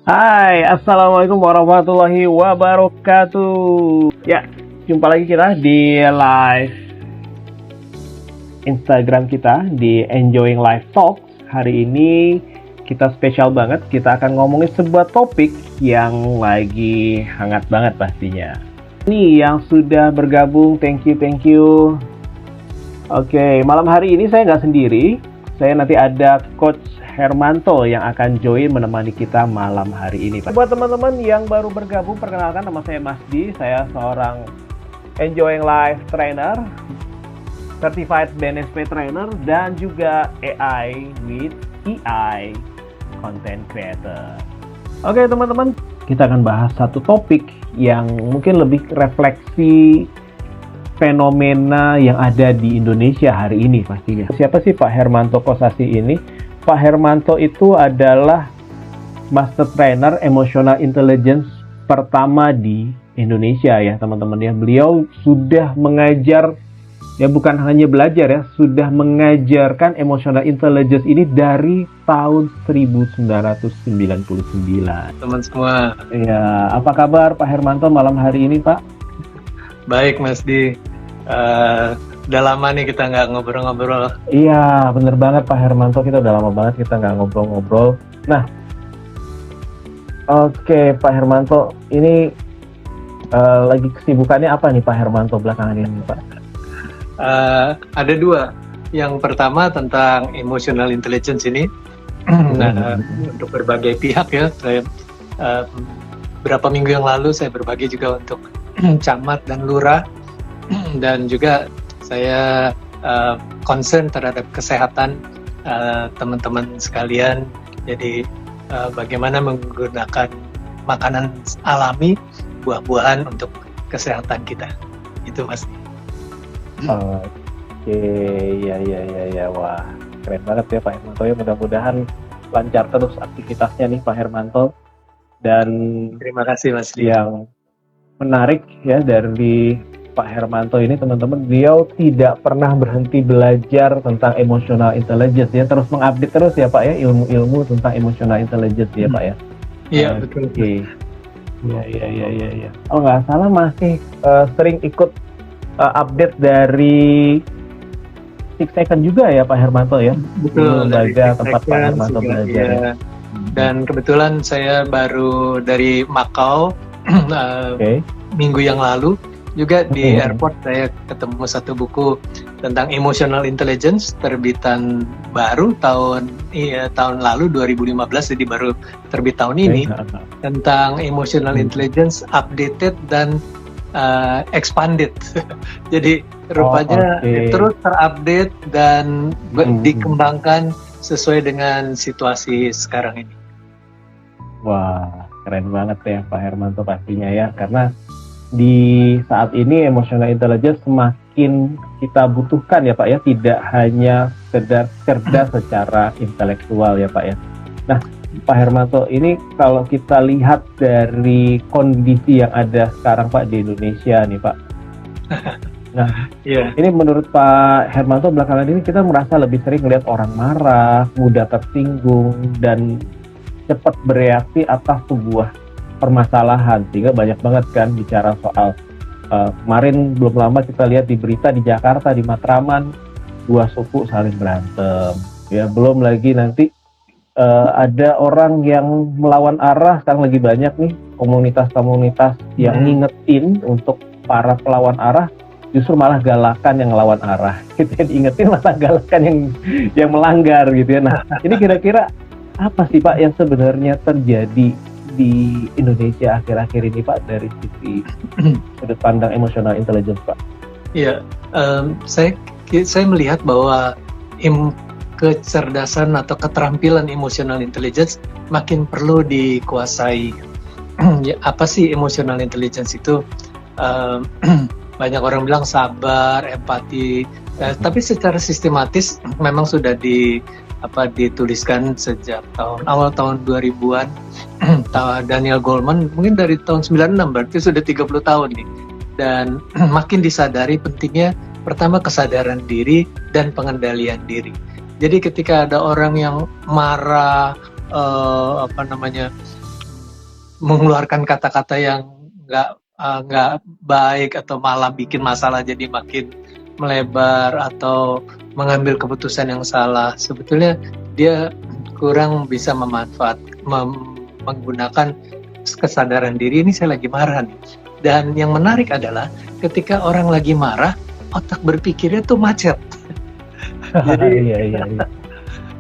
Hai, Assalamualaikum warahmatullahi wabarakatuh. Ya, jumpa lagi kita di live Instagram kita di Enjoying Life Talk. Hari ini kita spesial banget, kita akan ngomongin sebuah topik yang lagi hangat banget pastinya. Ini yang sudah bergabung, thank you. Oke, malam hari ini saya nggak sendiri. Saya nanti ada Coach Hermanto yang akan join menemani kita malam hari ini. Buat teman-teman yang baru bergabung, perkenalkan nama saya Mas Di. Saya seorang Enjoying Life Trainer, Certified BNSP Trainer, dan juga AI with EI Content Creator. Oke teman-teman, kita akan bahas satu topik yang mungkin lebih refleksi fenomena yang ada di Indonesia hari ini pastinya. Siapa sih Pak Hermanto Kosasi ini? Pak Hermanto itu adalah Master Trainer Emotional Intelligence pertama di Indonesia ya teman-teman ya. Beliau sudah mengajar, ya bukan hanya belajar ya, sudah mengajarkan Emotional Intelligence ini dari tahun 1999. Teman semua. Ya, apa kabar Pak Hermanto malam hari ini Pak? Baik Mas Di. Udah lama nih kita nggak ngobrol-ngobrol. Iya, bener banget Pak Hermanto, kita udah lama banget kita nggak ngobrol-ngobrol. Nah, oke Pak Hermanto, ini lagi kesibukannya apa nih Pak Hermanto belakangan ini Pak? Ada dua. Yang pertama tentang emotional intelligence ini. Nah, untuk berbagai pihak ya. Saya, berapa minggu yang lalu saya berbagi juga untuk camat dan lurah. Dan juga saya concern terhadap kesehatan teman-teman sekalian. Jadi bagaimana menggunakan makanan alami, buah-buahan untuk kesehatan kita. Itu Mas. Oke, ya, wah keren banget ya Pak Hermanto ya. Mudah-mudahan lancar terus aktivitasnya nih Pak Hermanto. Dan Terima kasih Mas. Yang menarik ya dari Pak Hermanto ini teman-teman, beliau tidak pernah berhenti belajar tentang emotional intelligence ya, terus mengupdate terus ya Pak ya ilmu-ilmu tentang emotional intelligence ya Pak ya. Iya betul. Oke. Iya. Oh nggak salah masih sering ikut update dari Six Second juga ya Pak Hermanto ya. Betul. Lembaga tempat Pak Hermanto belajar ya. Dan kebetulan saya baru dari Makau minggu yang lalu. Juga di airport saya ketemu satu buku tentang emotional intelligence terbitan baru tahun lalu 2015, jadi baru terbit tahun ini tentang emotional intelligence updated dan expanded. Jadi rupanya terus terupdate dan dikembangkan sesuai dengan situasi sekarang ini. Wah, keren banget ya Pak Hermanto pastinya ya, karena di saat ini emotional intelligence semakin kita butuhkan ya Pak ya, tidak hanya sekedar cerdas secara intelektual ya Pak ya. Nah Pak Hermanto, ini kalau kita lihat dari kondisi yang ada sekarang Pak di Indonesia nih Pak. Nah ini menurut Pak Hermanto belakangan ini kita merasa lebih sering melihat orang marah, mudah tersinggung, dan cepat bereaksi atas sebuah permasalahan, sehingga banyak banget kan bicara soal kemarin belum lama kita lihat di berita di Jakarta, di Matraman, dua suku saling berantem ya, belum lagi nanti ada orang yang melawan arah. Sekarang lagi banyak nih komunitas-komunitas yang ngingetin untuk para pelawan arah, justru malah galakan yang ngelawan arah gitu ya, diingetin malah galakan yang melanggar gitu ya. Nah ini kira-kira apa sih Pak yang sebenarnya terjadi di Indonesia akhir-akhir ini Pak dari sisi sudut pandang emotional intelligence Pak? Iya, saya melihat bahwa kecerdasan atau keterampilan emotional intelligence makin perlu dikuasai. Apa sih emotional intelligence itu? Banyak orang bilang sabar, empati, tapi secara sistematis memang sudah dituliskan sejak awal tahun 2000-an. Daniel Goleman mungkin dari tahun 96, berarti sudah 30 tahun nih. Dan makin disadari pentingnya pertama kesadaran diri dan pengendalian diri. Jadi ketika ada orang yang marah, mengeluarkan kata-kata yang nggak baik atau malah bikin masalah jadi makin melebar atau mengambil keputusan yang salah. Sebetulnya dia kurang bisa menggunakan kesadaran diri, ini saya lagi marah nih. Dan yang menarik adalah ketika orang lagi marah, otak berpikirnya tuh macet.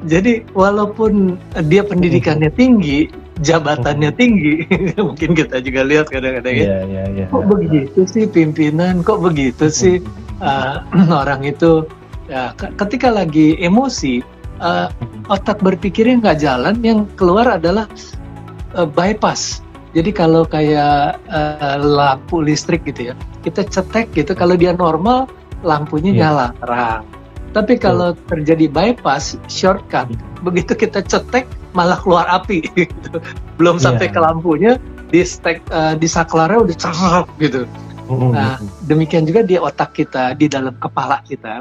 Jadi walaupun dia pendidikannya tinggi, jabatannya tinggi, mungkin kita juga lihat kadang-kadang kok begitu sih pimpinan, kok begitu sih orang itu. Ya, ketika lagi emosi, otak berpikirnya nggak jalan, yang keluar adalah bypass. Jadi kalau kayak lampu listrik gitu ya, kita cetek gitu, kalau dia normal lampunya nyala terang. Tapi kalau terjadi bypass, shortcut, begitu kita cetek malah keluar api gitu. Belum sampai ke lampunya, di saklarnya udah cerok gitu. Nah, demikian juga di otak kita, di dalam kepala kita.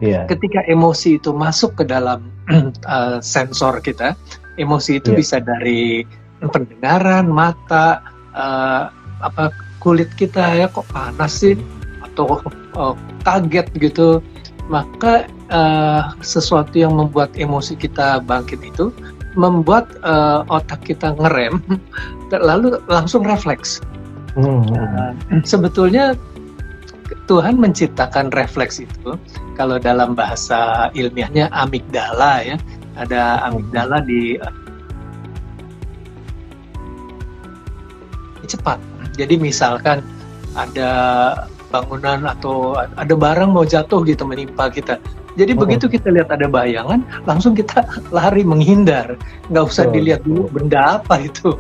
Ketika emosi itu masuk ke dalam sensor kita, emosi itu bisa dari pendengaran, mata, kulit kita ya kok panas sih, atau kaget gitu. Maka sesuatu yang membuat emosi kita bangkit itu membuat otak kita ngerem, lalu langsung refleks. Sebetulnya Tuhan menciptakan refleks itu, kalau dalam bahasa ilmiahnya amigdala ya, ada amigdala di cepat. Jadi misalkan ada bangunan atau ada barang mau jatuh gitu menimpa kita. Jadi begitu kita lihat ada bayangan, langsung kita lari menghindar. Nggak usah dilihat dulu benda apa itu,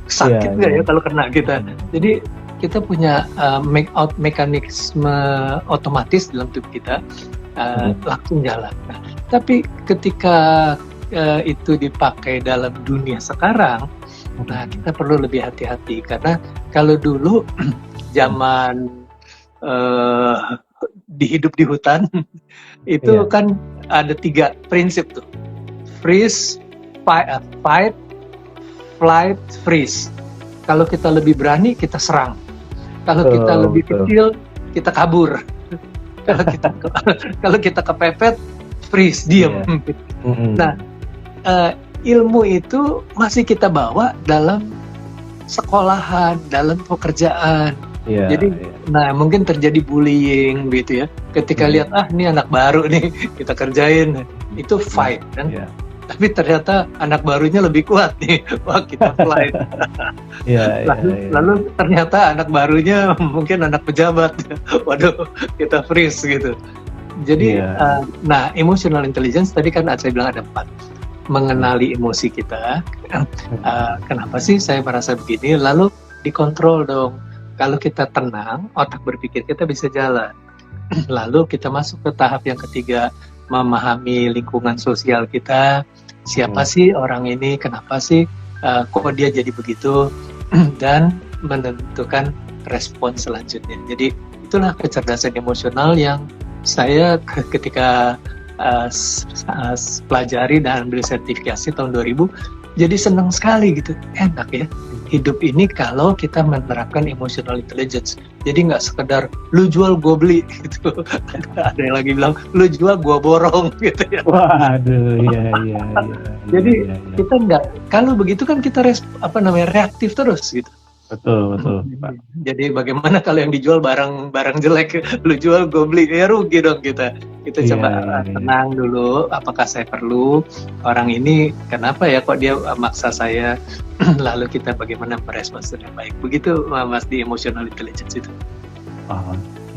sakit nggak ya kalau kena kita. Jadi kita punya mekanisme otomatis dalam tubuh kita, langsung jalan. Nah, tapi ketika itu dipakai dalam dunia sekarang, nah kita perlu lebih hati-hati, karena kalau dulu zaman hidup di hutan itu kan ada 3 prinsip tuh: freeze, fight, flight, freeze. Kalau kita lebih berani, kita serang. Kalau kita lebih kecil, kita kabur. Kalau kita kepepet, freeze, diam. Nah, ilmu itu masih kita bawa dalam sekolahan, dalam pekerjaan. Jadi, nah mungkin terjadi bullying gitu ya. Ketika lihat ini anak baru nih, kita kerjain, itu fight kan. Tapi ternyata anak barunya lebih kuat nih, wah kita flight. Lalu ternyata anak barunya mungkin anak pejabat, waduh kita freeze gitu. Jadi, nah emotional intelligence tadi kan saya bilang ada 4. Mengenali emosi kita, kenapa sih saya merasa begini, lalu dikontrol dong. Kalau kita tenang, otak berpikir kita bisa jalan. Lalu kita masuk ke tahap yang ketiga, memahami lingkungan sosial kita. Siapa sih orang ini, kenapa sih kok dia jadi begitu, dan menentukan respon selanjutnya. Jadi itulah kecerdasan emosional yang saya ketika pelajari dan ambil sertifikasi tahun 2000, jadi senang sekali gitu. Enak ya hidup ini kalau kita menerapkan emotional intelligence. Jadi nggak sekedar lu jual gua beli gitu. Ada yang lagi bilang lu jual gua borong gitu ya. Waduh, iya. Jadi kita nggak, kalau begitu kan kita reaktif terus gitu. Betul. Jadi bagaimana kalau yang dijual barang jelek, lu jual gue beli, ya rugi dong kita. Kita coba tenang dulu, apakah saya perlu orang ini, kenapa ya kok dia maksa saya, lalu kita bagaimana merespons dengan baik. Begitu Mas di emotional intelligence itu.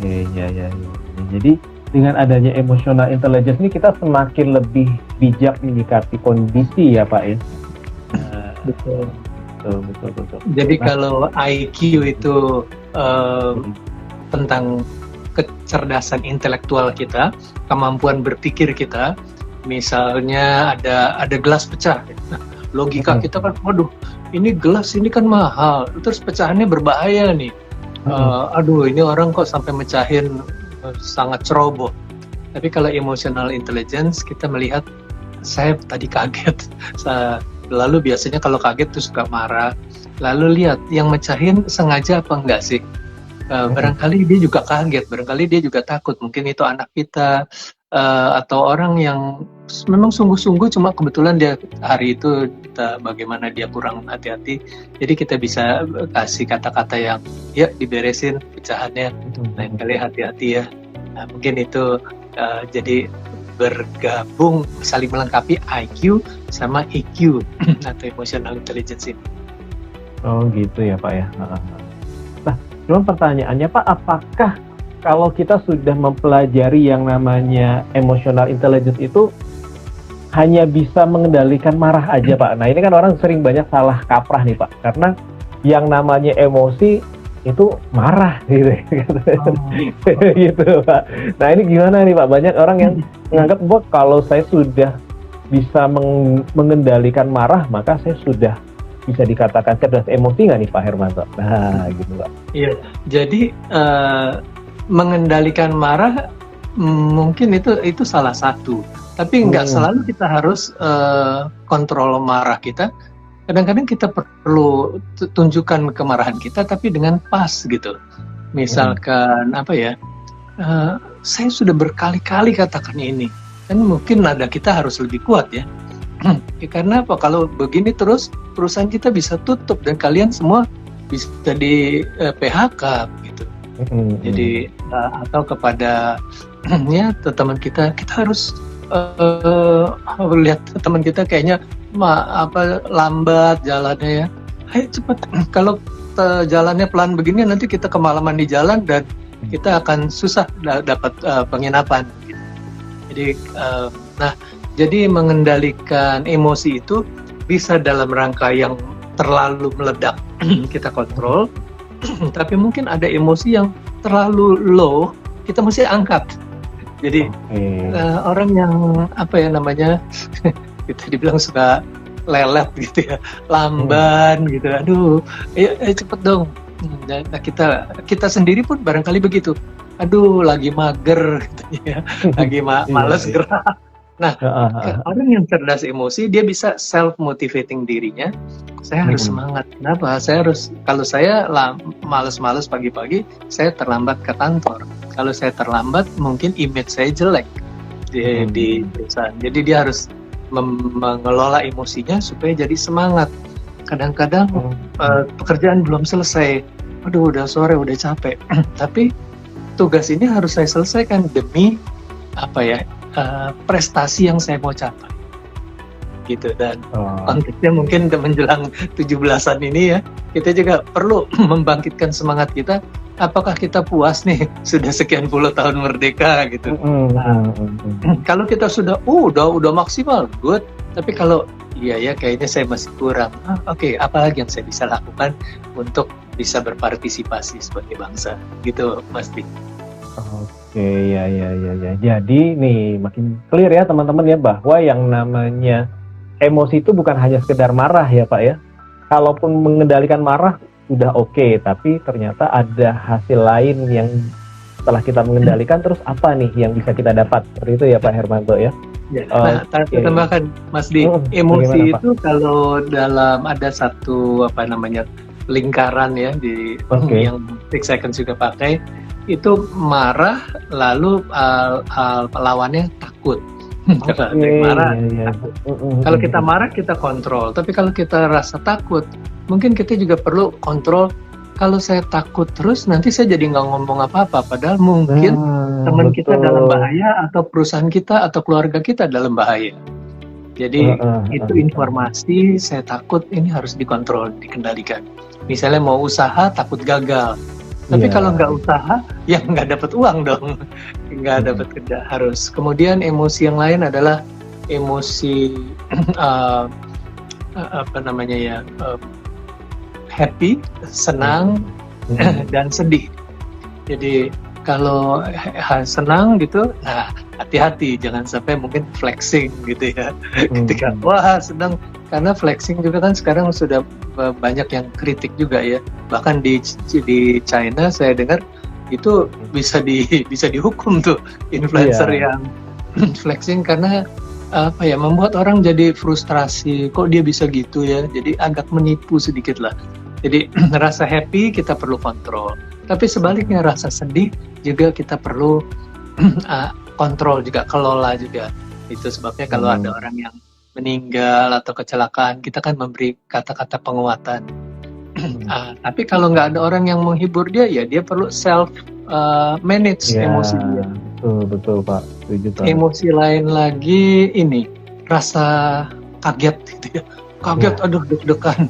Iya. Jadi dengan adanya emotional intelligence ini kita semakin lebih bijak menyikapi kondisi ya Pak ya. Betul. Jadi kalau IQ itu tentang kecerdasan intelektual kita, kemampuan berpikir kita. Misalnya ada gelas pecah, nah, logika kita kan, waduh, ini gelas ini kan mahal, terus pecahannya berbahaya nih. Aduh, ini orang kok sampai mecahin, sangat ceroboh. Tapi kalau emotional intelligence kita melihat, saya tadi kaget. lalu biasanya kalau kaget tuh suka marah. Lalu lihat yang mecahin sengaja apa enggak sih? Barangkali dia juga kaget, barangkali dia juga takut. Mungkin itu anak kita atau orang yang memang sungguh-sungguh, cuma kebetulan dia hari itu bagaimana dia kurang hati-hati. Jadi kita bisa kasih kata-kata yang ya diberesin pecahannya, lain kali hati-hati ya. Nah, mungkin itu jadi bergabung saling melengkapi IQ sama EQ atau emotional intelligence ini. Oh gitu ya Pak ya. Nah, cuma pertanyaannya Pak, apakah kalau kita sudah mempelajari yang namanya emotional intelligence itu hanya bisa mengendalikan marah aja Pak? Nah ini kan orang sering banyak salah kaprah nih Pak, karena yang namanya emosi itu marah gitu, gitu Pak. Nah ini gimana nih Pak? Banyak orang yang menganggap bahwa kalau saya sudah bisa mengendalikan marah, maka saya sudah bisa dikatakan cerdas emosi nggak nih Pak Hermanto? Nah gitu Pak. Iya, jadi mengendalikan marah mungkin itu salah satu, tapi nggak selalu kita harus kontrol marah kita. Kadang-kadang kita perlu tunjukkan kemarahan kita, tapi dengan pas gitu. Misalkan apa ya? Saya sudah berkali-kali katakan ini, kan mungkin nada kita harus lebih kuat ya. Karena apa? Kalau begini terus perusahaan kita bisa tutup dan kalian semua bisa di PHK gitu. Jadi atau kepada ya teman kita harus lihat teman kita kayaknya lambat jalannya ya. Ayo cepat, kalau jalannya pelan begini nanti kita kemalaman di jalan dan kita akan susah dapat penginapan. Gitu. Jadi jadi mengendalikan emosi itu bisa dalam rangka yang terlalu meledak kita kontrol, tapi mungkin ada emosi yang terlalu low kita mesti angkat. Jadi orang yang apa ya namanya kita dibilang suka lelet gitu ya, lamban gitu, aduh, ayo cepet dong. Nah kita sendiri pun barangkali begitu, aduh lagi mager gitu ya, lagi malas gerak. Nah, orang yang cerdas emosi dia bisa self motivating dirinya. Saya harus semangat. Kenapa? Kalau saya malas-malas pagi-pagi, saya terlambat ke kantor. Kalau saya terlambat, mungkin image saya jelek di perusahaan. Jadi dia harus mengelola emosinya supaya jadi semangat. Kadang-kadang pekerjaan belum selesai, aduh udah sore, udah capek. Tapi tugas ini harus saya selesaikan demi apa ya? Prestasi yang saya mau capai gitu. Dan konteksnya mungkin menjelang 17-an ini ya, kita juga perlu membangkitkan semangat kita. Apakah kita puas nih sudah sekian puluh tahun merdeka gitu. Kalau kita sudah udah maksimal, good. Tapi kalau iya kayaknya saya masih kurang. Oke, apa lagi yang saya bisa lakukan untuk bisa berpartisipasi sebagai bangsa gitu Mas Dik. Oke, ya. Jadi nih makin clear ya teman-teman ya, bahwa yang namanya emosi itu bukan hanya sekedar marah ya Pak ya. Kalaupun mengendalikan marah udah oke, tapi ternyata ada hasil lain yang setelah kita mengendalikan, terus apa nih yang bisa kita dapat? Seperti itu ya Pak Hermanto ya. Nah, tambahkan Mas Di, emosi itu kalau dalam ada satu lingkaran ya di yang Six Seconds juga pakai, itu marah lalu lawannya takut. Marah. Takut. Kalau kita marah kita kontrol, tapi kalau kita rasa takut, mungkin kita juga perlu kontrol. Kalau saya takut terus, nanti saya jadi nggak ngomong apa-apa, padahal mungkin teman kita dalam bahaya, atau perusahaan kita atau keluarga kita dalam bahaya. Jadi itu informasi saya takut, ini harus dikontrol, dikendalikan. Misalnya mau usaha takut gagal. Tapi kalau nggak usaha, ya nggak dapat uang dong, nggak dapat kerja. Harus. Kemudian emosi yang lain adalah emosi happy, senang, dan sedih. Jadi kalau senang gitu, nah hati-hati, jangan sampai mungkin flexing gitu ya. Ketika wah senang, karena flexing juga kan sekarang sudah banyak yang kritik juga ya. Bahkan di China saya dengar itu bisa dihukum tuh influencer yang flexing, karena apa ya, membuat orang jadi frustrasi, kok dia bisa gitu ya, jadi agak menipu sedikit lah. Jadi rasa happy kita perlu kontrol, tapi sebaliknya rasa sedih juga kita perlu kontrol juga, kelola juga. Itu sebabnya kalau ada orang yang meninggal atau kecelakaan, kita kan memberi kata-kata penguatan. Tapi kalau nggak ada orang yang menghibur dia, ya dia perlu self manage emosi dia. Betul Pak, setuju Pak. Emosi lain lagi ini rasa kaget gitu ya, kaget, aduh deg-degan.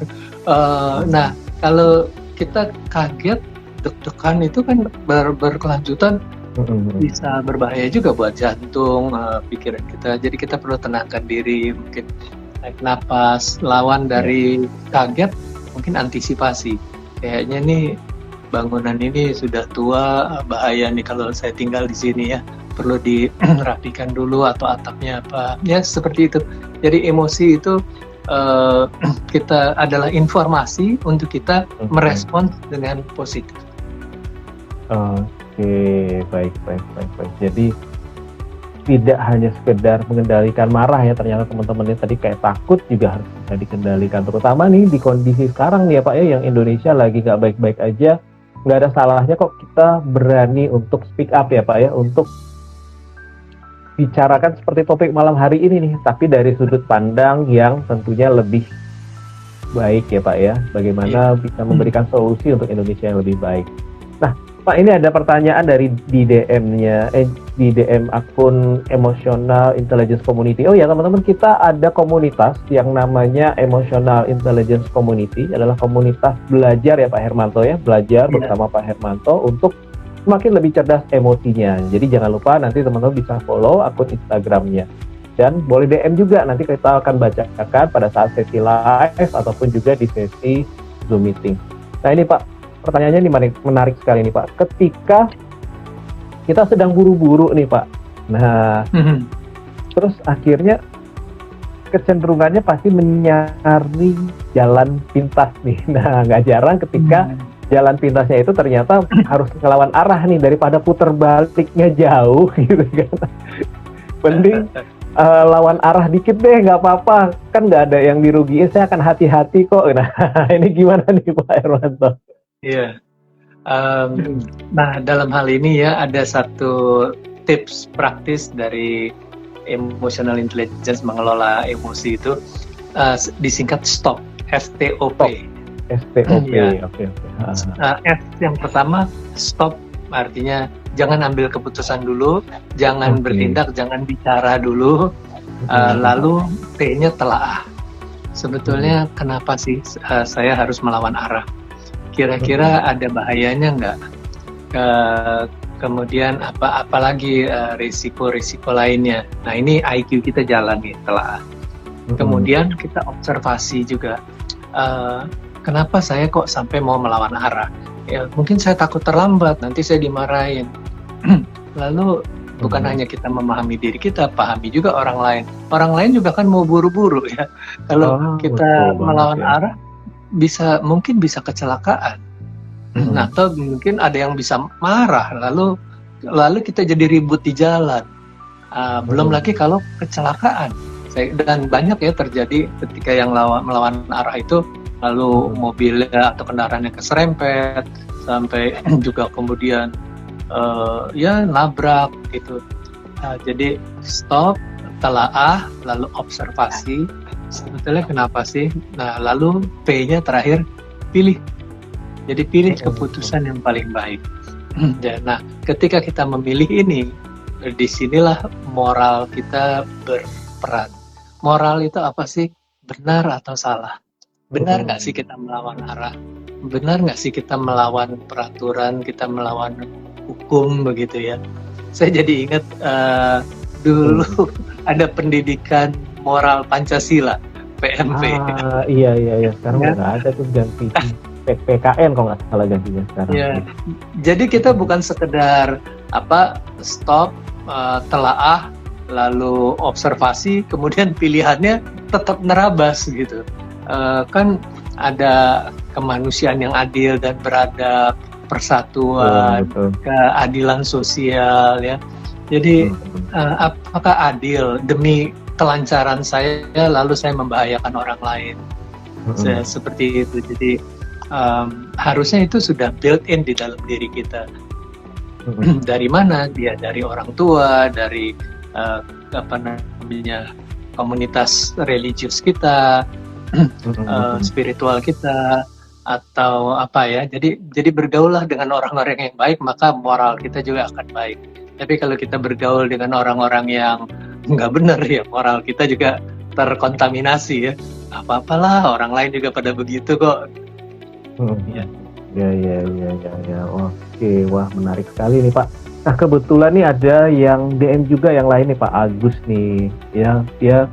Nah kalau kita kaget, deg-degan itu kan berkelanjutan, bisa berbahaya juga buat jantung, pikiran kita. Jadi kita perlu tenangkan diri, mungkin naik napas, lawan dari kaget mungkin antisipasi. Kayaknya nih bangunan ini sudah tua, bahaya nih kalau saya tinggal di sini ya, perlu dirapikan dulu atau atapnya apa, ya seperti itu. Jadi emosi itu kita adalah informasi untuk kita merespons dengan positif. Oke, baik. Jadi tidak hanya sekedar mengendalikan marah ya, ternyata teman-temannya tadi kayak takut juga harus bisa dikendalikan, terutama nih di kondisi sekarang nih ya Pak ya, yang Indonesia lagi nggak baik-baik aja. Nggak ada salahnya kok kita berani untuk speak up ya Pak ya, untuk bicarakan seperti topik malam hari ini nih, tapi dari sudut pandang yang tentunya lebih baik ya Pak ya, bagaimana bisa memberikan solusi untuk Indonesia yang lebih baik. Nah Pak, ini ada pertanyaan dari di DM akun Emotional Intelligence Community. Oh ya teman-teman, kita ada komunitas yang namanya Emotional Intelligence Community, adalah komunitas belajar ya Pak Hermanto ya, belajar bersama Pak Hermanto untuk semakin lebih cerdas emosinya. Jadi jangan lupa nanti teman-teman bisa follow akun Instagramnya. Dan boleh DM juga, nanti kita akan bacakan pada saat sesi live ataupun juga di sesi Zoom meeting. Nah ini Pak, pertanyaannya ini menarik sekali nih Pak. Ketika kita sedang buru-buru nih Pak, nah terus akhirnya kecenderungannya pasti mencari jalan pintas nih. Nah nggak jarang ketika jalan pintasnya itu ternyata harus ngelawan arah nih, daripada puter baliknya jauh gitu kan. Mending lawan arah dikit deh, nggak apa-apa, kan nggak ada yang dirugiin, saya akan hati-hati kok. Nah ini gimana nih Pak Hermanto? Iya, nah dalam hal ini ya ada satu tips praktis dari emotional intelligence mengelola emosi itu, disingkat STOP, STOP. STOP, ya. Oke. S yang pertama stop, artinya jangan ambil keputusan dulu, jangan bertindak, jangan bicara dulu, lalu T-nya telaah. Sebetulnya kenapa sih saya harus melawan arah? Kira-kira ada bahayanya nggak? Kemudian apalagi risiko-risiko lainnya. Nah ini IQ kita jalan nih, telaah. Kemudian kita observasi juga. Kenapa saya kok sampai mau melawan arah? Ya mungkin saya takut terlambat, nanti saya dimarahin. Lalu bukan hanya kita memahami diri kita, pahami juga orang lain. Orang lain juga kan mau buru-buru ya. Kalau kita melawan arah, mungkin bisa kecelakaan. Nah, atau mungkin ada yang bisa marah, lalu kita jadi ribut di jalan. Belum lagi kalau kecelakaan. Dan banyak ya terjadi ketika yang melawan arah itu, lalu mobilnya atau kendaraannya keserempet, sampai juga kemudian ya nabrak gitu. Jadi stop, telaah, lalu observasi. Sebetulnya kenapa sih? Nah, lalu P-nya terakhir, pilih. Jadi pilih keputusan yang paling baik. Nah, ketika kita memilih ini, disinilah moral kita berperan. Moral itu apa sih? Benar atau salah? Benar nggak sih kita melawan arah? Benar nggak sih kita melawan peraturan, kita melawan hukum begitu ya? Saya jadi ingat dulu ada pendidikan moral Pancasila, PMP. Iya. Sekarang nggak ada tuh, ganti PKN kalau nggak salah gantinya sekarang. Ya. Jadi kita bukan sekedar stop, telaah, lalu observasi, kemudian pilihannya tetap nerabas gitu. Kan ada kemanusiaan yang adil dan beradab, persatuan, keadilan sosial ya. Jadi apakah adil demi kelancaran saya lalu saya membahayakan orang lain. Seperti itu. Jadi harusnya itu sudah built in di dalam diri kita. Dari mana? Dia dari orang tua, dari komunitas religius kita, spiritual kita, atau apa ya. Jadi bergaullah dengan orang-orang yang baik, maka moral kita juga akan baik. Tapi kalau kita bergaul dengan orang-orang yang nggak benar, ya moral kita juga terkontaminasi ya. Apa-apalah, orang lain juga pada begitu kok. Ya. Oke, wah menarik sekali nih Pak. Nah kebetulan nih ada yang DM juga yang lain nih Pak Agus nih, ya dia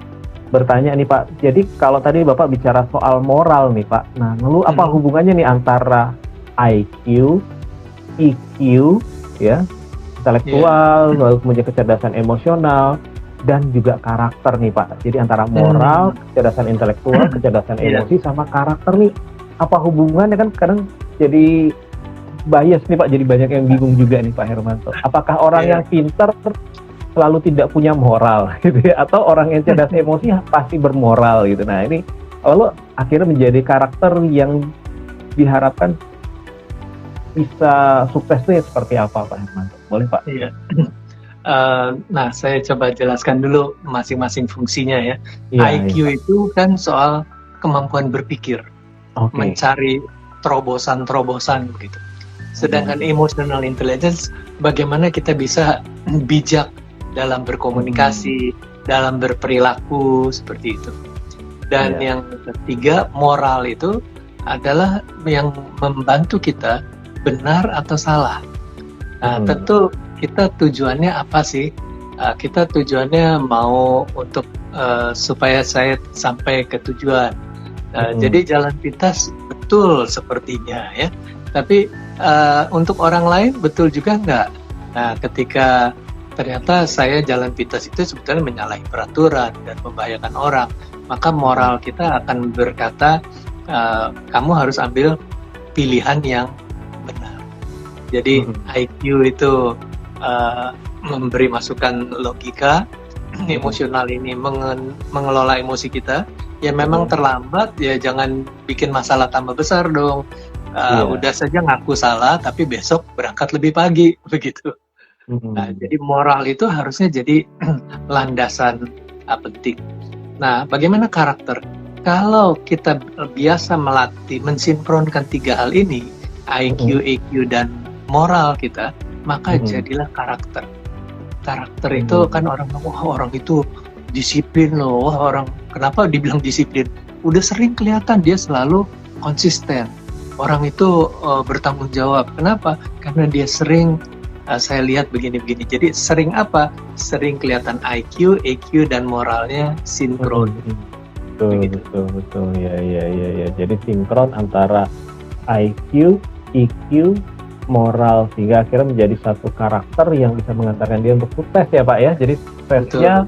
bertanya nih Pak. Jadi kalau tadi Bapak bicara soal moral nih Pak, nah lalu apa hubungannya nih antara IQ, EQ, ya, intelektual, lalu kemudian kecerdasan emosional, dan juga karakter nih Pak. Jadi antara moral, kecerdasan intelektual, kecerdasan emosi, sama karakter nih, apa hubungannya? Kan kadang jadi bias nih Pak, jadi banyak yang bingung juga nih Pak Hermanto. Apakah orang yang pintar selalu tidak punya moral gitu ya, atau orang yang cerdas emosi pasti bermoral gitu. Nah ini lalu akhirnya menjadi karakter yang diharapkan bisa sukses nih seperti apa Pak Hermanto? Boleh Pak? Iya. Nah saya coba jelaskan dulu masing-masing fungsinya ya. IQ itu kan soal kemampuan berpikir, mencari terobosan-terobosan gitu. Sedangkan emotional intelligence, bagaimana kita bisa bijak dalam berkomunikasi, dalam berperilaku, seperti itu. Dan yang ketiga, moral itu adalah yang membantu kita benar atau salah. Nah, tentu kita tujuannya apa sih? Kita tujuannya mau untuk supaya saya sampai ke tujuan. Jadi jalan pintas betul sepertinya ya. Tapi untuk orang lain betul juga enggak. Nah, ketika ternyata saya jalan pintas itu sebetulnya menyalahi peraturan dan membahayakan orang, maka moral kita akan berkata kamu harus ambil pilihan yang benar. Jadi IQ itu memberi masukan logika, emosional ini mengelola emosi kita. Ya memang terlambat, ya jangan bikin masalah tambah besar dong. Udah saja ngaku salah, tapi besok berangkat lebih pagi, begitu. Nah, jadi moral itu harusnya jadi landasan penting. Nah, bagaimana karakter? Kalau kita biasa melatih, mensinkronkan tiga hal ini, IQ, EQ, dan moral kita, maka jadilah karakter. Karakter itu kan orang, wah orang itu disiplin loh, wah orang, kenapa dibilang disiplin? Udah sering kelihatan dia selalu konsisten. Orang itu bertanggung jawab. Kenapa? Karena dia sering saya lihat begini-begini. Jadi sering apa? Sering kelihatan IQ, EQ, dan moralnya sinkron. Betul. Ya. Jadi sinkron antara IQ, EQ, moral, sehingga akhirnya menjadi satu karakter yang bisa mengantarkan dia untuk sukses ya Pak ya. Jadi suksesnya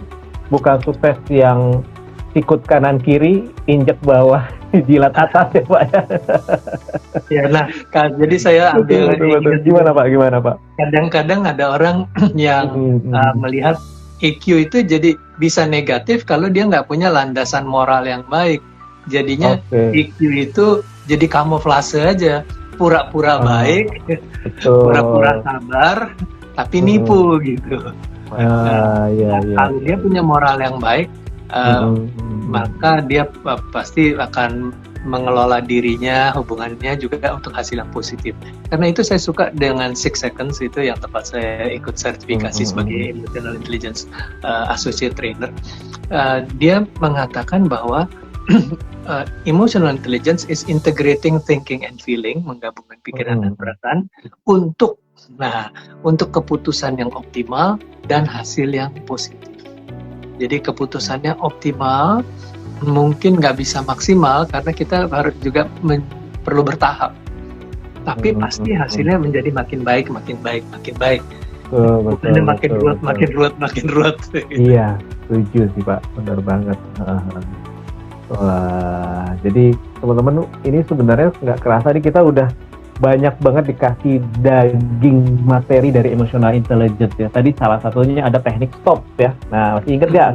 bukan sukses yang sikut kanan kiri, injek bawah, jilat atas ya Pak ya. Ya, nah, jadi saya ambil betul. Gimana Pak? Kadang-kadang ada orang yang melihat EQ itu jadi bisa negatif kalau dia nggak punya landasan moral yang baik. Jadinya EQ itu jadi kamuflase aja, pura-pura baik, pura-pura sabar, tapi nipu gitu. Kalau dia punya moral yang baik, maka dia pasti akan mengelola dirinya, hubungannya juga untuk hasil yang positif. Karena itu saya suka dengan 6 Seconds itu yang tempat saya ikut sertifikasi sebagai Emotional Intelligence Associate Trainer. Dia mengatakan bahwa Emotional Intelligence is integrating thinking and feeling, menggabungkan pikiran dan perasaan untuk keputusan yang optimal dan hasil yang positif. Jadi keputusannya optimal, mungkin nggak bisa maksimal karena kita harus juga perlu bertahap. Tapi pasti hasilnya menjadi makin baik. Bukannya makin ruwet. Iya, setuju sih Pak, benar banget. Wah, jadi teman-teman ini sebenarnya nggak kerasa nih kita udah banyak banget dikasih daging materi dari emotional intelligence ya. Tadi salah satunya ada teknik stop ya. Nah, masih ingat nggak?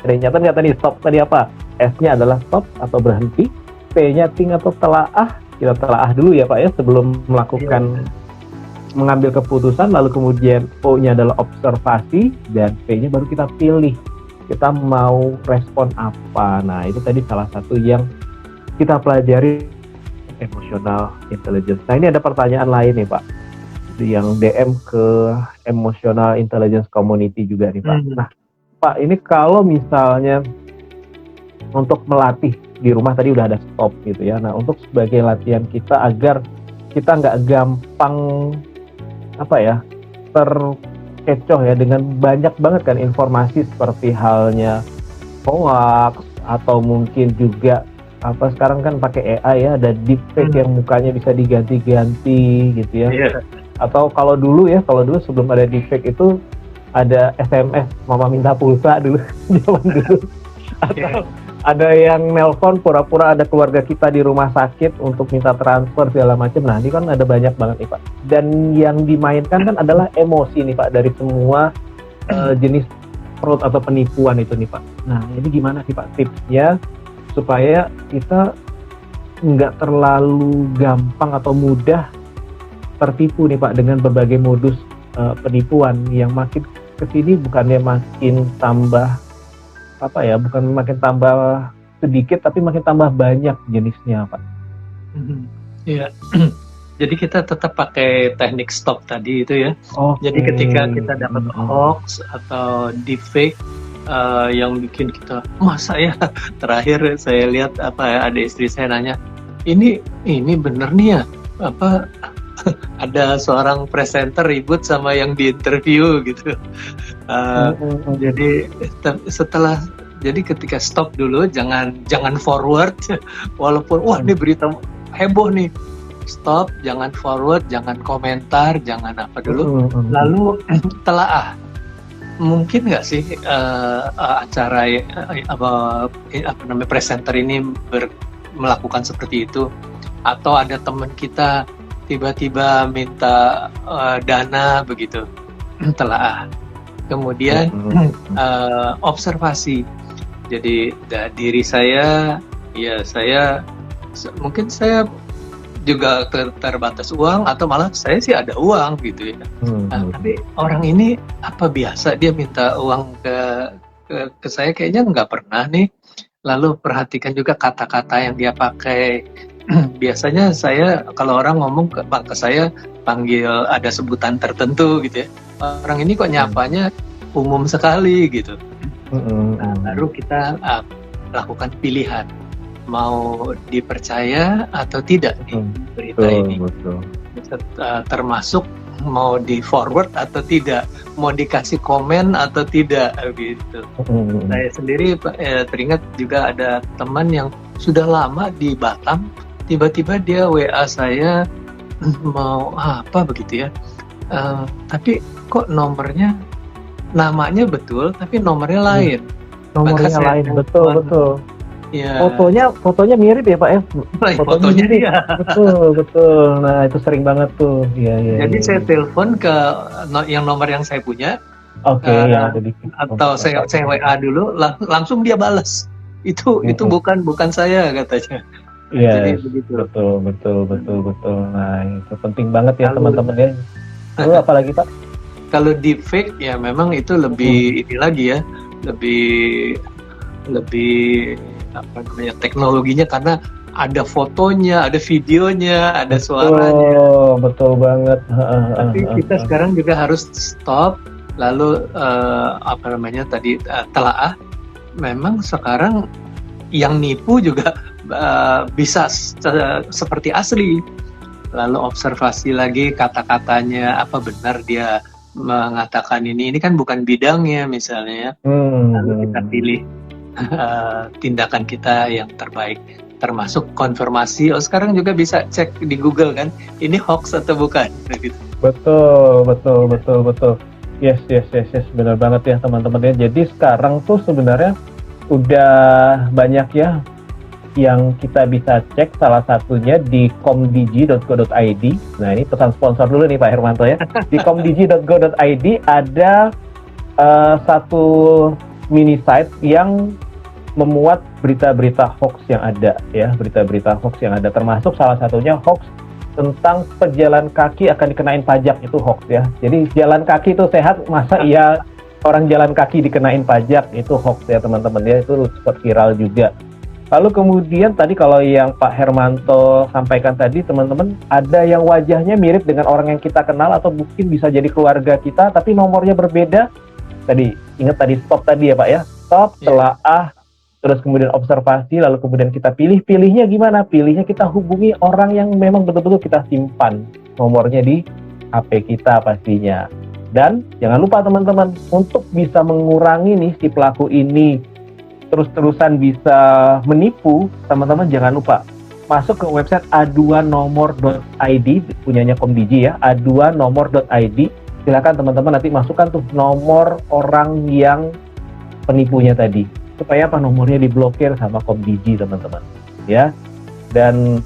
Ada yang nyata nggak tadi stop tadi apa? S-nya adalah stop atau berhenti, P-nya think atau telaah. Kita telaah dulu ya Pak ya sebelum melakukan mengambil keputusan, lalu kemudian O-nya adalah observasi dan P-nya baru kita pilih. Kita mau respon apa. Nah, itu tadi salah satu yang kita pelajari emotional intelligence. Nah, ini ada pertanyaan lain nih Pak, yang DM ke emotional intelligence community juga nih Pak. Nah Pak, ini kalau misalnya untuk melatih di rumah tadi udah ada stop gitu ya. Nah, untuk sebagai latihan kita agar kita nggak gampang terkecoh ya dengan banyak banget kan informasi seperti halnya hoax atau mungkin juga sekarang kan pakai AI ya, ada deepfake yang mukanya bisa diganti-ganti gitu ya. Atau kalau dulu sebelum ada deepfake itu ada SMS mama minta pulsa dulu zaman dulu. Atau ada yang nelpon pura-pura ada keluarga kita di rumah sakit untuk minta transfer segala macam. Nah, ini kan ada banyak banget nih Pak. Dan yang dimainkan kan adalah emosi nih Pak dari semua jenis fraud atau penipuan itu nih Pak. Nah, ini gimana sih Pak tipsnya supaya kita nggak terlalu gampang atau mudah tertipu nih Pak dengan berbagai modus penipuan yang makin kesini bukannya makin tambah bukan makin tambah sedikit tapi makin tambah banyak jenisnya Pak. Iya. Jadi kita tetap pakai teknik stop tadi itu ya. Jadi ketika kita dapat hoax atau deepfake yang bikin kita masa ya, terakhir saya lihat ada istri saya nanya ini bener nih ya ada seorang presenter ribut sama yang di interview gitu. Jadi ketika stop dulu, jangan forward walaupun ini berita heboh nih, stop, jangan forward, jangan komentar, jangan apa dulu, lalu telaah. Mungkin nggak sih acara presenter ini melakukan seperti itu, atau ada teman kita tiba-tiba minta dana begitu, telaah. Kemudian observasi. Jadi diri saya mungkin saya juga terbatas uang atau malah saya sih ada uang gitu ya. Tapi orang ini apa biasa dia minta uang ke saya, kayaknya nggak pernah nih. Lalu perhatikan juga kata-kata yang dia pakai. Biasanya saya kalau orang ngomong ke saya panggil ada sebutan tertentu gitu ya. Orang ini kok nyapanya umum sekali gitu. Baru kita lakukan pilihan. Mau dipercaya atau tidak nih berita ini, termasuk mau di forward atau tidak, mau dikasih komen atau tidak gitu. Saya sendiri teringat juga ada teman yang sudah lama di Batam, tiba-tiba dia WA saya mau apa begitu ya, tapi kok namanya betul tapi nomornya lain. Nomornya lain, betul. Ya. Fotonya mirip ya Pak ya? Fotonya dia. Betul. Nah, itu sering banget tuh. Jadi saya telepon ke yang nomor yang saya punya. Atau saya WA dulu, langsung dia balas. Itu bukan saya katanya. Iya. Betul. Nah, itu penting banget ya teman-teman ya. Lalu apa lagi Pak? Kalau deepfake ya memang itu lebih ini lagi ya, lebih teknologinya, karena ada fotonya, ada videonya, ada suaranya. Betul banget. Tapi kita sekarang juga harus stop, lalu telaah. Memang sekarang yang nipu juga bisa seperti asli. Lalu observasi lagi kata-katanya, apa benar dia mengatakan ini kan bukan bidangnya misalnya. Lalu kita pilih tindakan kita yang terbaik, termasuk konfirmasi. Sekarang juga bisa cek di Google kan, ini hoax atau bukan gitu. Betul. Yes, benar banget ya teman-teman ya. Jadi sekarang tuh sebenarnya udah banyak ya yang kita bisa cek salah satunya di komdigi.go.id. Nah, ini pesan sponsor dulu nih Pak Hermanto ya. Di komdigi.go.id ada satu mini site yang memuat berita-berita hoax yang ada ya, berita-berita hoax yang ada, termasuk salah satunya hoax tentang pejalan kaki akan dikenain pajak, itu hoax ya. Jadi jalan kaki itu sehat, masa iya orang jalan kaki dikenain pajak, itu hoax ya teman-teman ya, itu sempat viral juga. Lalu kemudian tadi kalau yang Pak Hermanto sampaikan tadi, teman-teman, ada yang wajahnya mirip dengan orang yang kita kenal atau mungkin bisa jadi keluarga kita, tapi nomornya berbeda. Tadi, ingat tadi stop tadi ya Pak ya, stop, telaah, terus kemudian observasi, lalu kemudian kita pilihnya gimana? Pilihnya kita hubungi orang yang memang betul-betul kita simpan nomornya di HP kita pastinya. Dan jangan lupa teman-teman, untuk bisa mengurangi nih si pelaku ini terus-terusan bisa menipu, teman-teman jangan lupa masuk ke website aduanomor.id, punyanya Komdigi ya, aduanomor.id. Silakan teman-teman nanti masukkan tuh nomor orang yang penipunya tadi, supaya apa, nomornya diblokir sama Komdigi teman-teman ya. Dan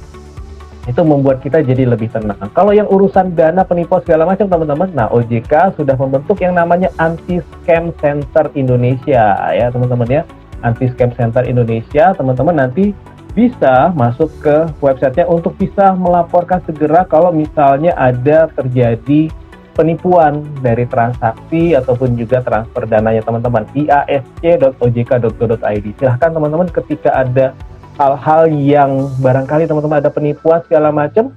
itu membuat kita jadi lebih tenang. Kalau yang urusan dana penipuan segala macam teman-teman, nah OJK sudah membentuk yang namanya Anti Scam Center Indonesia ya teman-teman ya. Anti Scam Center Indonesia, teman-teman nanti bisa masuk ke websitenya untuk bisa melaporkan segera kalau misalnya ada terjadi penipuan dari transaksi ataupun juga transfer dananya teman-teman. iasc.ojk.go.id. Silahkan teman-teman ketika ada hal-hal yang barangkali teman-teman ada penipuan segala macam,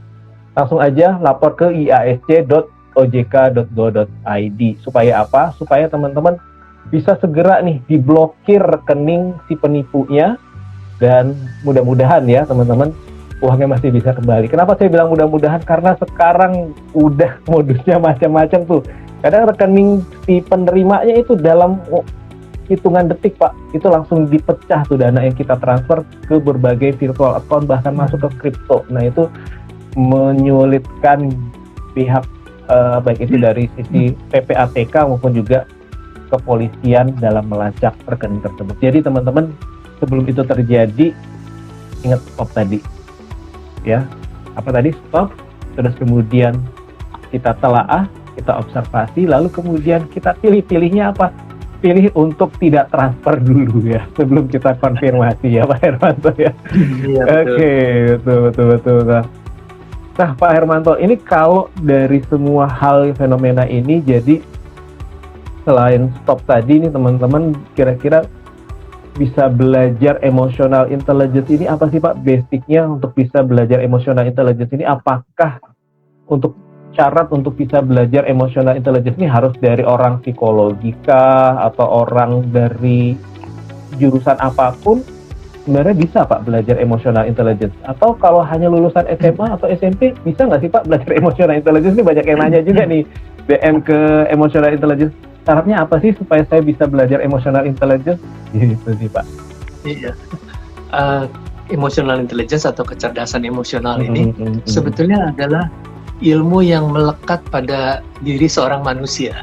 langsung aja lapor ke iasc.ojk.go.id. Supaya apa? Supaya teman-teman bisa segera nih diblokir rekening si penipunya, dan mudah-mudahan ya teman-teman uangnya masih bisa kembali. Kenapa saya bilang mudah-mudahan? Karena sekarang udah modusnya macam-macam tuh. Kadang rekening si penerimanya itu dalam hitungan detik Pak, itu langsung dipecah tuh dana yang kita transfer ke berbagai virtual account, bahkan masuk ke kripto. Nah itu menyulitkan pihak baik itu dari sisi PPATK maupun juga kepolisian dalam melacak rekening tersebut. Jadi teman-teman, sebelum itu terjadi, ingat stop tadi ya. Apa tadi? Stop, terus kemudian kita telaah, kita observasi, lalu kemudian kita pilihnya apa? Pilih untuk tidak transfer dulu ya, sebelum kita konfirmasi ya Pak Hermanto ya. Iya, Oke, betul. Nah Pak Hermanto, ini kalau dari semua hal fenomena ini, jadi selain stop tadi nih teman-teman, kira-kira bisa belajar emotional intelligence ini apa sih Pak? Basicnya untuk bisa belajar emotional intelligence ini, apakah untuk syarat untuk bisa belajar emotional intelligence ini harus dari orang psikologika atau orang dari jurusan apapun? Sebenarnya bisa Pak belajar emotional intelligence? Atau kalau hanya lulusan SMA atau SMP, bisa nggak sih Pak belajar emotional intelligence? Ini banyak yang nanya juga nih DM ke emotional intelligence. Syaratnya apa sih supaya saya bisa belajar emotional intelligence? Gitu sih Pak. Iya. Emotional intelligence atau kecerdasan emosional ini sebetulnya adalah ilmu yang melekat pada diri seorang manusia.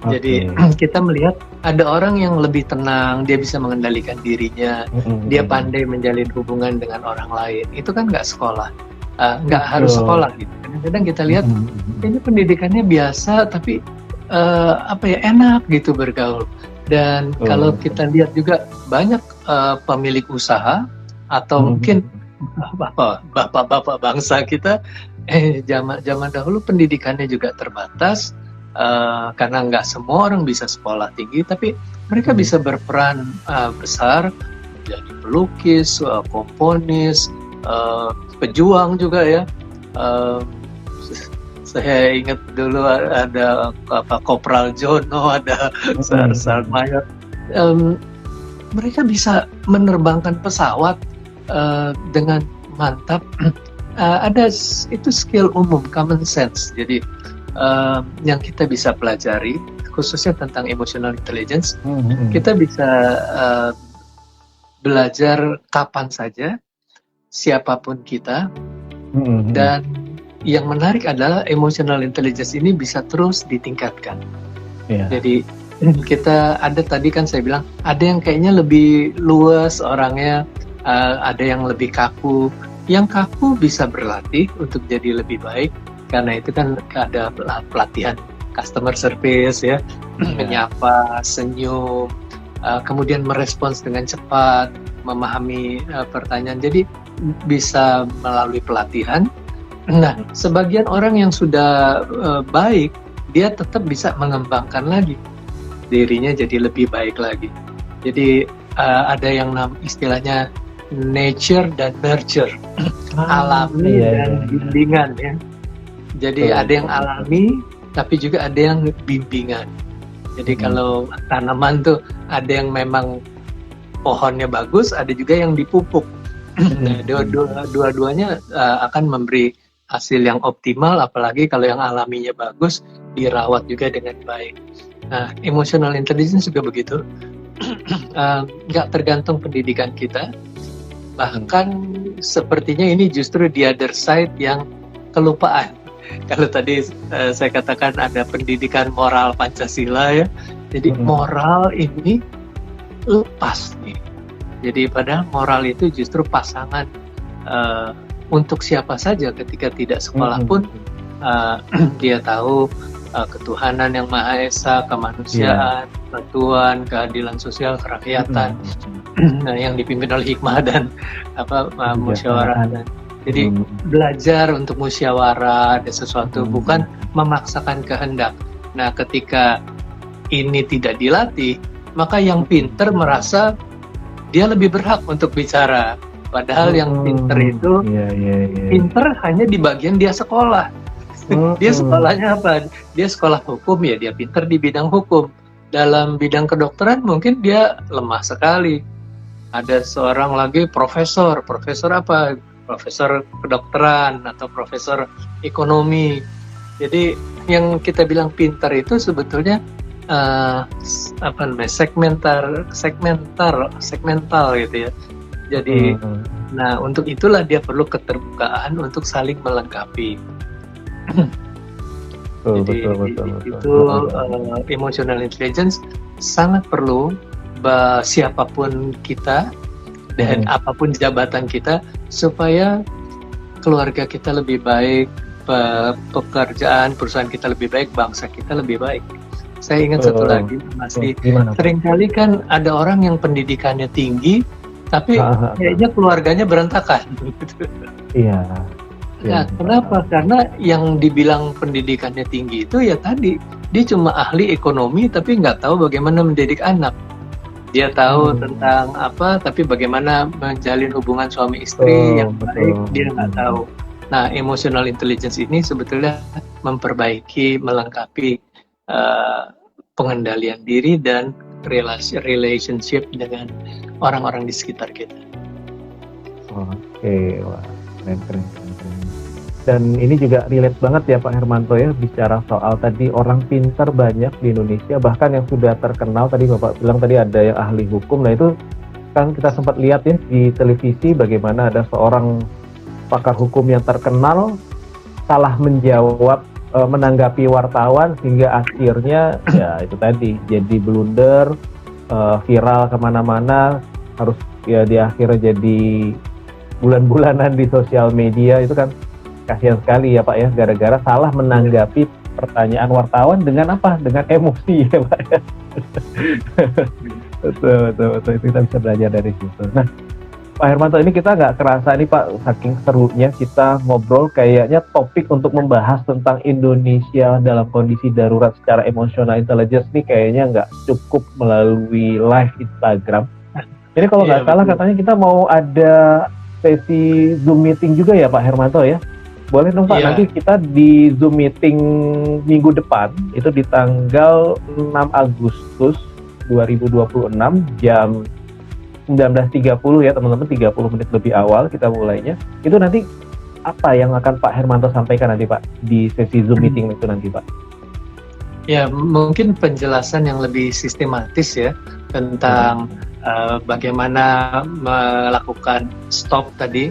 Jadi kita melihat ada orang yang lebih tenang, dia bisa mengendalikan dirinya, dia pandai menjalin hubungan dengan orang lain. Itu kan nggak sekolah, nggak harus sekolah gitu. Kadang-kadang kita lihat ini pendidikannya biasa, tapi enak gitu bergaul. Dan kalau kita lihat juga banyak pemilik usaha atau mungkin bapak-bapak bangsa kita, zaman dahulu pendidikannya juga terbatas, karena nggak semua orang bisa sekolah tinggi, tapi mereka bisa berperan besar, jadi pelukis, komponis, pejuang juga ya. Saya ingat dulu ada Kopral Jono, ada Sarsal Mayor. Mereka bisa menerbangkan pesawat dengan mantap. Ada itu skill umum, common sense. Jadi yang kita bisa pelajari, khususnya tentang emotional intelligence, kita bisa belajar kapan saja, siapapun kita, dan yang menarik adalah emotional intelligence ini bisa terus ditingkatkan. Jadi kita ada tadi kan saya bilang ada yang kayaknya lebih luas orangnya, ada yang lebih kaku. Yang kaku bisa berlatih untuk jadi lebih baik, karena itu kan ada pelatihan customer service ya, menyapa, senyum, kemudian merespons dengan cepat, memahami pertanyaan. Jadi bisa melalui pelatihan. Nah, sebagian orang yang sudah baik, dia tetap bisa mengembangkan lagi dirinya jadi lebih baik lagi. Jadi ada yang istilahnya nature dan nurture, alami dan bimbingan ya. Jadi ada yang alami, tapi juga ada yang bimbingan. Jadi kalau tanaman tuh ada yang memang pohonnya bagus, ada juga yang dipupuk. Nah, dua-duanya akan memberi hasil yang optimal, apalagi kalau yang alaminya bagus, dirawat juga dengan baik. Nah, emotional intelligence juga begitu. Nggak tergantung pendidikan kita. Bahkan sepertinya ini justru the other side yang kelupaan. Kalau tadi saya katakan ada pendidikan moral Pancasila ya, jadi moral ini lepas nih. Jadi padahal moral itu justru pasangan untuk siapa saja. Ketika tidak sekolah pun dia tahu ketuhanan yang Maha Esa, kemanusiaan, persatuan, keadilan sosial, kerakyatan. Nah, yang dipimpin oleh hikmah dan musyawarah. Jadi belajar untuk musyawarah ada sesuatu, bukan memaksakan kehendak. Nah, ketika ini tidak dilatih, maka yang pinter merasa dia lebih berhak untuk bicara. Padahal yang pinter itu pinter hanya di bagian dia sekolah. Dia sekolahnya apa? Dia sekolah hukum, ya dia pinter di bidang hukum. Dalam bidang kedokteran mungkin dia lemah sekali. Ada seorang lagi profesor apa? Profesor kedokteran atau profesor ekonomi. Jadi yang kita bilang pintar itu sebetulnya segmental gitu ya. Jadi nah untuk itulah dia perlu keterbukaan untuk saling melengkapi. Betul. Emotional intelligence sangat perlu siapapun kita dan apapun jabatan kita, supaya keluarga kita lebih baik, pekerjaan perusahaan kita lebih baik, bangsa kita lebih baik. Saya ingat satu lagi, masih seringkali kan ada orang yang pendidikannya tinggi tapi kayaknya keluarganya berantakan. Iya. Nah, kenapa? Karena yang dibilang pendidikannya tinggi itu ya tadi, dia cuma ahli ekonomi tapi nggak tahu bagaimana mendidik anak. Dia tahu tentang apa, tapi bagaimana menjalin hubungan suami istri yang baik, dia nggak tahu. Nah, emotional intelligence ini sebetulnya memperbaiki, melengkapi pengendalian diri dan relationship dengan orang-orang di sekitar kita. Oke, wah, keren. Dan ini juga relate banget ya Pak Hermanto ya, bicara soal tadi orang pintar banyak di Indonesia, bahkan yang sudah terkenal, tadi Bapak bilang tadi ada yang ahli hukum. Nah itu kan kita sempat lihat ya di televisi bagaimana ada seorang pakar hukum yang terkenal salah menjawab, menanggapi wartawan, hingga akhirnya ya itu tadi jadi blunder, viral kemana-mana, harus ya di akhirnya jadi bulan-bulanan di sosial media. Itu kan kasihan sekali ya Pak ya, gara-gara salah menanggapi pertanyaan wartawan dengan apa? Dengan emosi ya Pak ya. betul, itu kita bisa belajar dari situ. Nah Pak Hermanto, ini kita nggak kerasa nih Pak, saking serunya kita ngobrol, kayaknya topik untuk membahas tentang Indonesia dalam kondisi darurat secara emotional intelligence nih kayaknya nggak cukup melalui live Instagram. Jadi kalau nggak salah katanya kita mau ada sesi Zoom meeting juga ya Pak Hermanto ya? Boleh dong Pak, nanti kita di Zoom meeting minggu depan, itu di tanggal 6 Agustus 2026 jam 19.30 ya teman-teman, 30 menit lebih awal kita mulainya. Itu nanti apa yang akan Pak Hermanto sampaikan nanti Pak di sesi Zoom meeting itu nanti Pak? Ya, mungkin penjelasan yang lebih sistematis ya tentang bagaimana melakukan stop tadi.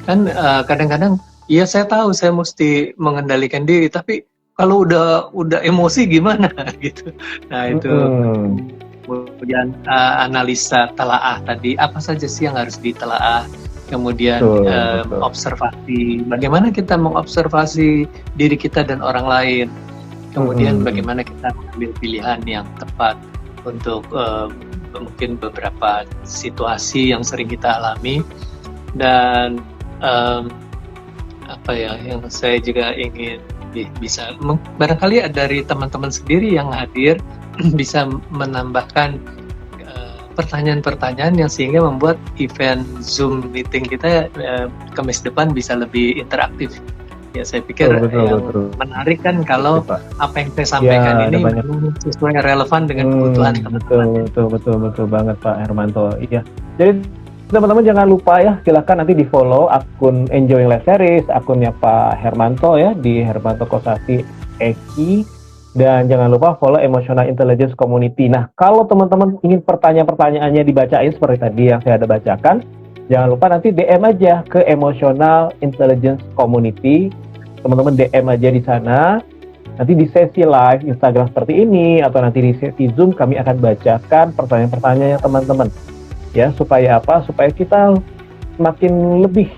Kan kadang-kadang ya saya tahu saya mesti mengendalikan diri, tapi kalau udah emosi gimana gitu. Nah itu kemudian analisa telaah tadi, apa saja sih yang harus ditelaah, kemudian betul. observasi, bagaimana kita mengobservasi diri kita dan orang lain, kemudian bagaimana kita mengambil pilihan yang tepat untuk mungkin beberapa situasi yang sering kita alami. Dan apa ya yang saya juga ingin bisa barangkali dari teman-teman sendiri yang hadir bisa menambahkan pertanyaan-pertanyaan yang sehingga membuat event Zoom meeting kita Kamis depan bisa lebih interaktif. Ya saya pikir betul. Menarik kan kalau apa yang saya sampaikan ini sesuai relevan dengan kebutuhan teman-teman. Betul banget Pak Hermanto. Iya. Jadi teman-teman jangan lupa ya, silakan nanti di follow akun Enjoying Life Series, akunnya Pak Hermanto ya, di Hermanto Kosasi Eki, dan jangan lupa follow Emotional Intelligence Community. Nah, kalau teman-teman ingin pertanyaan-pertanyaannya dibacain seperti tadi yang saya ada bacakan, jangan lupa nanti DM aja ke Emotional Intelligence Community. Teman-teman DM aja di sana. Nanti di sesi live Instagram seperti ini atau nanti di sesi Zoom kami akan bacakan pertanyaan-pertanyaannya teman-teman. Ya, supaya apa? Supaya kita makin lebih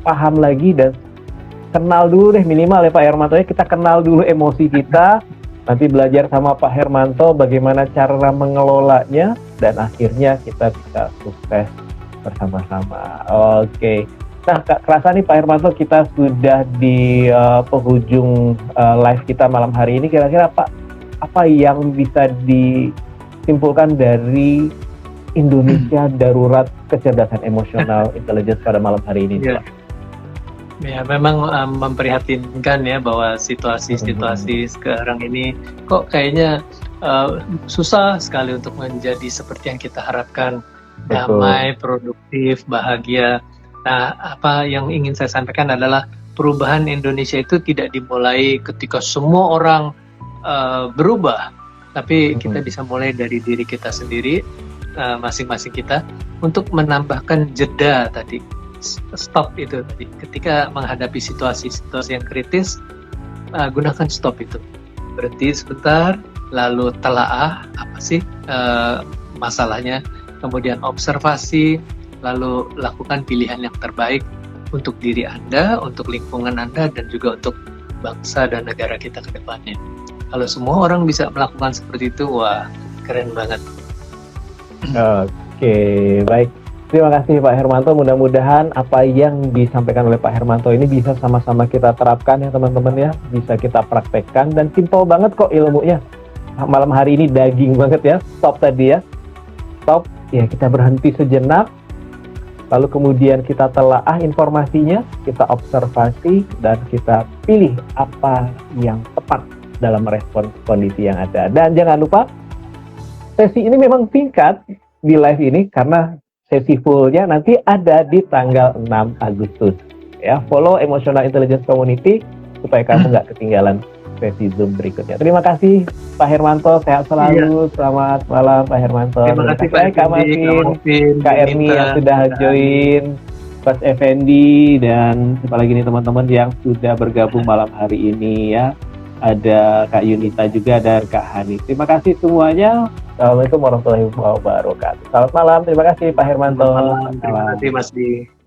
paham lagi dan kenal dulu deh minimal ya Pak Hermanto ya. Kita kenal dulu emosi kita, nanti belajar sama Pak Hermanto bagaimana cara mengelolanya, dan akhirnya kita bisa sukses bersama-sama. Oke. Nah, kerasa nih Pak Hermanto kita sudah di penghujung live kita malam hari ini. Kira-kira apa yang bisa disimpulkan dari Indonesia Darurat Kecerdasan Emosional Intelligence pada malam hari ini? Ya, memang memprihatinkan ya bahwa situasi-situasi sekarang ini kok kayaknya susah sekali untuk menjadi seperti yang kita harapkan, damai, produktif, bahagia. Nah, apa yang ingin saya sampaikan adalah perubahan Indonesia itu tidak dimulai ketika semua orang berubah, tapi kita bisa mulai dari diri kita sendiri, masing-masing kita, untuk menambahkan jeda tadi, stop itu tadi. Ketika menghadapi situasi-situasi yang kritis, gunakan stop itu, berhenti sebentar, lalu telaah apa sih masalahnya, kemudian observasi, lalu lakukan pilihan yang terbaik untuk diri Anda, untuk lingkungan Anda, dan juga untuk bangsa dan negara kita ke depannya. Kalau semua orang bisa melakukan seperti itu, wah keren banget. Oke, baik. Terima kasih Pak Hermanto. Mudah-mudahan apa yang disampaikan oleh Pak Hermanto ini bisa sama-sama kita terapkan ya teman-teman ya. Bisa kita praktekkan dan simpel banget kok ilmunya. Malam hari ini daging banget ya. Stop tadi ya. Stop. Ya, kita berhenti sejenak. Lalu kemudian kita telaah informasinya, kita observasi, dan kita pilih apa yang tepat dalam merespon kondisi yang ada. Dan jangan lupa, sesi ini memang singkat di live ini karena sesi fullnya nanti ada di tanggal 6 Agustus. Ya, follow Emotional Intelligence Community supaya kamu nggak ketinggalan sesi Zoom berikutnya. Terima kasih Pak Hermanto, sehat selalu. Selamat malam Pak Hermanto. Terima kasih Pak Kak Marvin, Kak Erni yang sudah join, Mas Effendi, dan siapa lagi nih teman-teman yang sudah bergabung malam hari ini ya. Ada Kak Yunita juga dan Kak Hani. Terima kasih semuanya. Assalamualaikum warahmatullahi wabarakatuh. Selamat malam. Terima kasih Pak Hermanto. Terima kasih Mas Di.